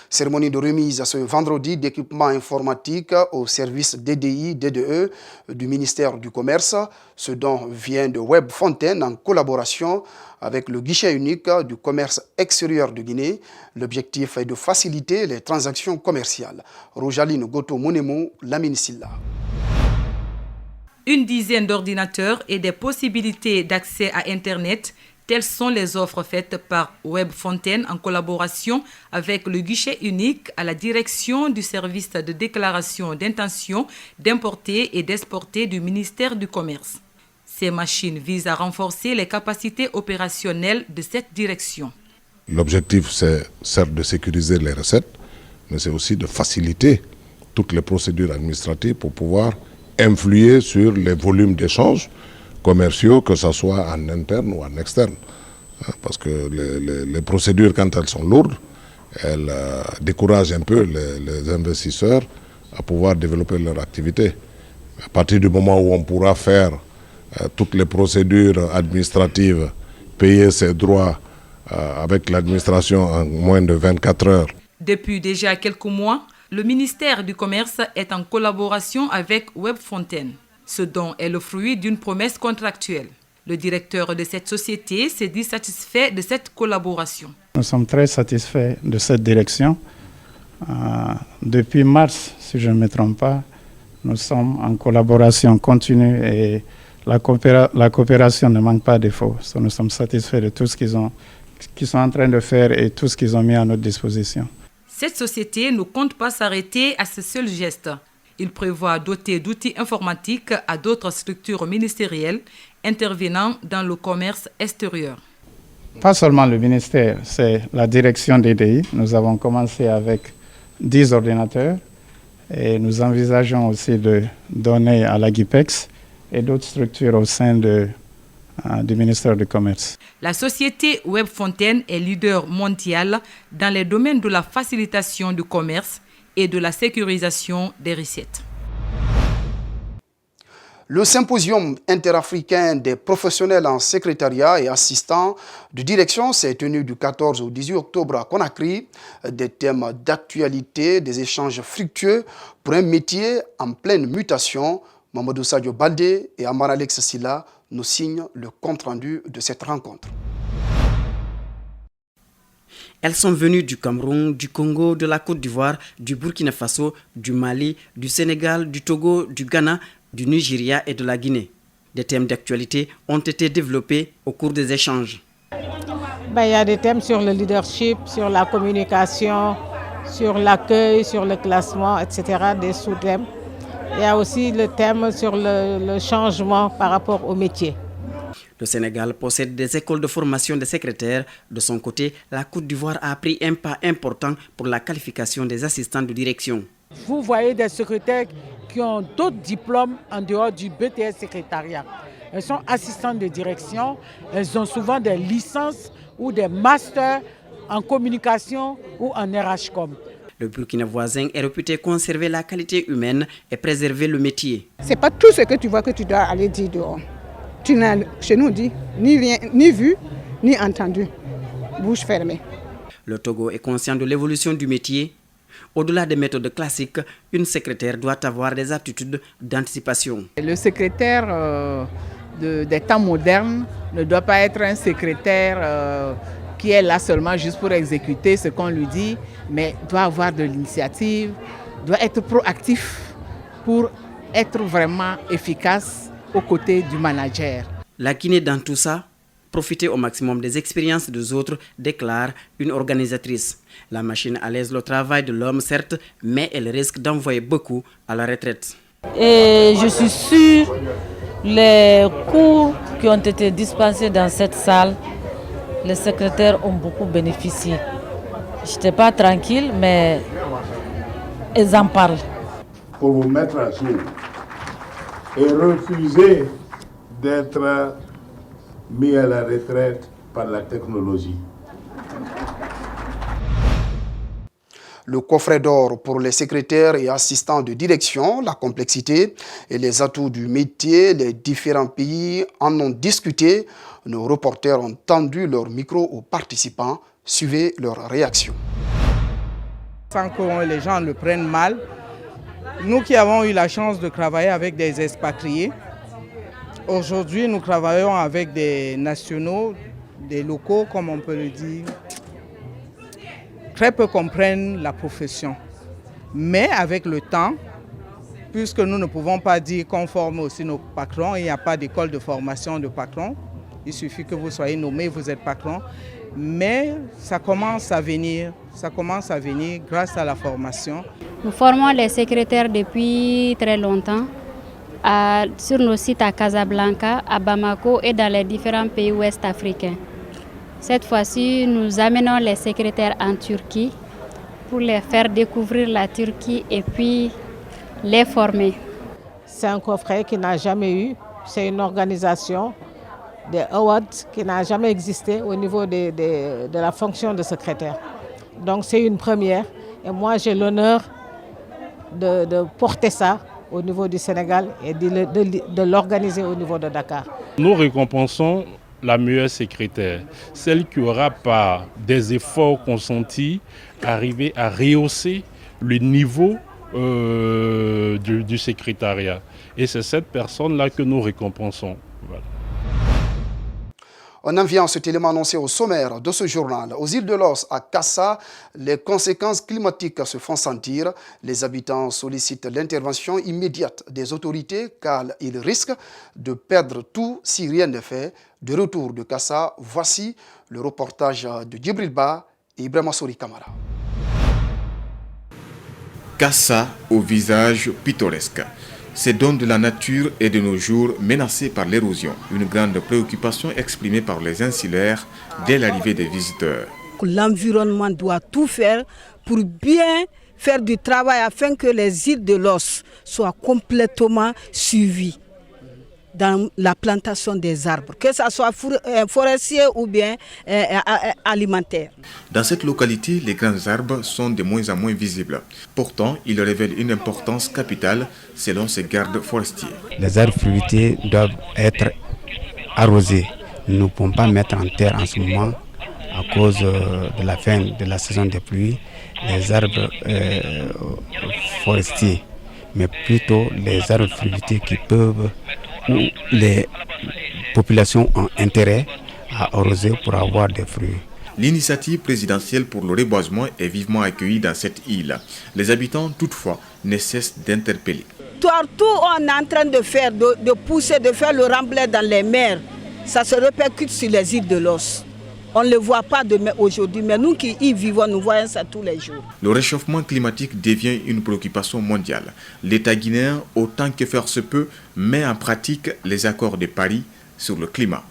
Cérémonie de remise ce vendredi d'équipements informatiques au service DDI, DDE du ministère du Commerce. Ce don vient de Web Fontaine en collaboration avec le guichet unique du commerce extérieur de Guinée. L'objectif est de faciliter les transactions commerciales. Rojaline Goto Monemo, Lamine Silla. Une dizaine d'ordinateurs et des possibilités d'accès à Internet, telles sont les offres faites par Web Fontaine en collaboration avec le guichet unique à la direction du service de déclaration d'intention d'importer et d'exporter du ministère du Commerce. Ces machines visent à renforcer les capacités opérationnelles de cette direction. L'objectif, c'est certes de sécuriser les recettes, mais c'est aussi de faciliter toutes les procédures administratives pour pouvoir influer sur les volumes d'échanges commerciaux, que ce soit en interne ou en externe. Parce que les procédures, quand elles sont lourdes, elles découragent un peu les investisseurs à pouvoir développer leur activité. À partir du moment où on pourra faire toutes les procédures administratives, payer ses droits avec l'administration en moins de 24 heures. Depuis déjà quelques mois, le ministère du Commerce est en collaboration avec Web Fontaine. Ce don est le fruit d'une promesse contractuelle. Le directeur de cette société s'est dit satisfait de cette collaboration. Nous sommes très satisfaits de cette direction. Depuis mars, si je ne me trompe pas, nous sommes en collaboration continue et la coopération ne manque pas de défaut. Nous sommes satisfaits de tout ce qu'ils sont en train de faire et tout ce qu'ils ont mis à notre disposition. Cette société ne compte pas s'arrêter à ce seul geste. Il prévoit doter d'outils informatiques à d'autres structures ministérielles intervenant dans le commerce extérieur. Pas seulement le ministère, c'est la direction DDI. Nous avons commencé avec 10 ordinateurs et nous envisageons aussi de donner à la GIPEX et d'autres structures au sein du ministère du Commerce. La société Web Fontaine est leader mondial dans les domaines de la facilitation du commerce et de la sécurisation des recettes. Le symposium interafricain des professionnels en secrétariat et assistants de direction s'est tenu du 14 au 18 octobre à Conakry. Des thèmes d'actualité, des échanges fructueux pour un métier en pleine mutation. Mamadou Sadio Baldé et Amar Alex Silla nous signent le compte-rendu de cette rencontre. Elles sont venues du Cameroun, du Congo, de la Côte d'Ivoire, du Burkina Faso, du Mali, du Sénégal, du Togo, du Ghana, du Nigeria et de la Guinée. Des thèmes d'actualité ont été développés au cours des échanges. Il y a des thèmes sur le leadership, sur la communication, sur l'accueil, sur le classement, etc., des sous-thèmes. Il y a aussi le thème sur le changement par rapport au métier. Le Sénégal possède des écoles de formation des secrétaires. De son côté, la Côte d'Ivoire a pris un pas important pour la qualification des assistants de direction. Vous voyez des secrétaires qui ont d'autres diplômes en dehors du BTS secrétariat. Elles sont assistantes de direction, elles ont souvent des licences ou des masters en communication ou en RH-Com. Le Burkina voisin est réputé conserver la qualité humaine et préserver le métier. Ce n'est pas tout ce que tu vois que tu dois aller dire dehors. Tu n'as, chez nous, dit ni vu, ni entendu. Bouche fermée. Le Togo est conscient de l'évolution du métier. Au-delà des méthodes classiques, une secrétaire doit avoir des aptitudes d'anticipation. Le secrétaire des temps modernes ne doit pas être un secrétaire qui est là seulement juste pour exécuter ce qu'on lui dit, mais doit avoir de l'initiative, doit être proactif pour être vraiment efficace aux côtés du manager. La Guinée dans tout ça, profiter au maximum des expériences des autres, déclare une organisatrice. La machine allège le travail de l'homme, certes, mais elle risque d'envoyer beaucoup à la retraite. Et je suis sûre les cours qui ont été dispensés dans cette salle, les secrétaires ont beaucoup bénéficié. Je n'étais pas tranquille, mais ils en parlent. Pour vous mettre à jour et refuser d'être mis à la retraite par la technologie. Le coffret d'or pour les secrétaires et assistants de direction, la complexité et les atouts du métier, les différents pays en ont discuté. Nos reporters ont tendu leur micro aux participants. Suivez leurs réactions. Sans que les gens le prennent mal, nous qui avons eu la chance de travailler avec des expatriés, aujourd'hui nous travaillons avec des nationaux, des locaux comme on peut le dire. Très peu comprennent la profession. Mais avec le temps, puisque nous ne pouvons pas dire qu'on forme aussi nos patrons, il n'y a pas d'école de formation de patrons. Il suffit que vous soyez nommé, vous êtes patron. Mais ça commence à venir grâce à la formation. Nous formons les secrétaires depuis très longtemps sur nos sites à Casablanca, à Bamako et dans les différents pays ouest africains. Cette fois-ci, nous amenons les secrétaires en Turquie pour les faire découvrir la Turquie et puis les former. C'est un coffret qui n'a jamais eu, c'est une organisation des awards qui n'a jamais existé au niveau de la fonction de secrétaire. Donc c'est une première et moi j'ai l'honneur de porter ça au niveau du Sénégal et de l'organiser au niveau de Dakar. Nous récompensons la meilleure secrétaire, celle qui aura par des efforts consentis arrivé à rehausser le niveau du secrétariat. Et c'est cette personne-là que nous récompensons. Voilà. On en vient à cet élément annoncé au sommaire de ce journal. Aux îles de Los, à Kassa, les conséquences climatiques se font sentir. Les habitants sollicitent l'intervention immédiate des autorités car ils risquent de perdre tout si rien n'est fait. De retour de Kassa, voici le reportage de Djibril Ba et Ibrahima Souri Kamara. Kassa au visage pittoresque. Ces dons de la nature est de nos jours menacé par l'érosion. Une grande préoccupation exprimée par les insulaires dès l'arrivée des visiteurs. L'environnement doit tout faire pour bien faire du travail afin que les îles de Los soient complètement suivies dans la plantation des arbres, que ce soit forestier ou bien alimentaire. Dans cette localité, les grands arbres sont de moins en moins visibles. Pourtant, ils révèlent une importance capitale selon ces gardes forestiers. Les arbres fruitiers doivent être arrosés. Nous ne pouvons pas mettre en terre en ce moment à cause de la fin de la saison des pluies les arbres forestiers, mais plutôt les arbres fruitiers qui peuvent, où les populations ont intérêt à arroser pour avoir des fruits. L'initiative présidentielle pour le reboisement est vivement accueillie dans cette île. Les habitants, toutefois, ne cessent d'interpeller. Tout on est en train de faire, de pousser, de faire le remblai dans les mers, ça se répercute sur les îles de Los. On ne le voit pas demain aujourd'hui, mais nous qui y vivons, nous voyons ça tous les jours. Le réchauffement climatique devient une préoccupation mondiale. L'État guinéen, autant que faire se peut, met en pratique les accords de Paris sur le climat.